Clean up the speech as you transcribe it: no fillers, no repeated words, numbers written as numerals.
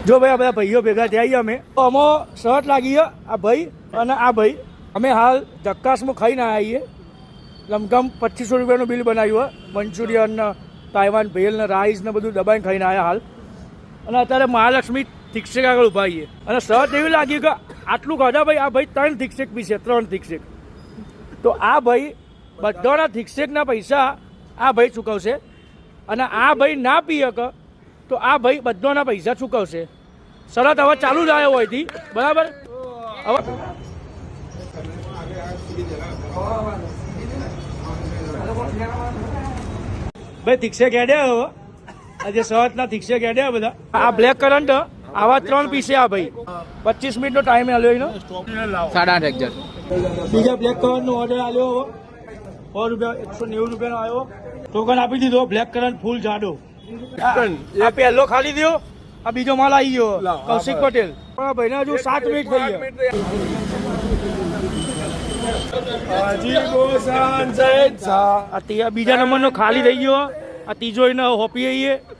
જો ભાઈ આ બધા ભાઈઓ ભેગા થયા છીએ અમે તો અમો શર્ટ લાગી છે આ ભાઈ અને આ ભાઈ અમે હાલ જક્કાસમાં ખાઈને આવ્યા છીએ લમકમ 2500 રૂપિયાનું બિલ બનાવ્યું મંચુરિયન ને તાઇવાન ભેલ ને રાઈસ ને બધું દબાઈને ખાઈને આવ્યા હાલ અને અત્યારે મહાલક્ષ્મી થિકસેક આગળ ઉભા છીએ અને શર્ટ એવી લાગ્યું કે આટલું ખાધા ભાઈ આ ભાઈ 3 થિકસેક પીશે 3 થિકસેક તો આ ભાઈ બધાના થિકસેકના પૈસા આ ભાઈ ચૂકવશે અને આ ભાઈ ના પી શકે તો આ ભાઈ બધાના પૈસા ચૂકવશે શરત હવે ચાલુ જ આવ્યો હોયથી બરાબર હવે ભાઈ થિકસેક હેડ્યા હવે આજે શરતના થિકસેક હેડ્યા બધા આ બ્લેક કરંટ આવા 3 પીસે આ ભાઈ 25 મિનિટનો ટાઈમ આલ્યો એનો 8.5 એક્ઝેક્ટ બીજા બ્લેક કરંટનો ઓર્ડર આલ્યો 100 રૂપિયા 190 રૂપિયાનો આવ્યો ટોકન આપી દીધો બ્લેક કરંટ ફૂલ જાડો આ પહેલો ખાલી દો આ બીજો માલ આવી ગયો કૌશિક પટેલ પણ ભાઈને હજુ 7 મિનિટ થઈ ગયા બીજા નંબરનો ખાલી થઈ ગયો આ ત્રીજો એને હોપી આવીએ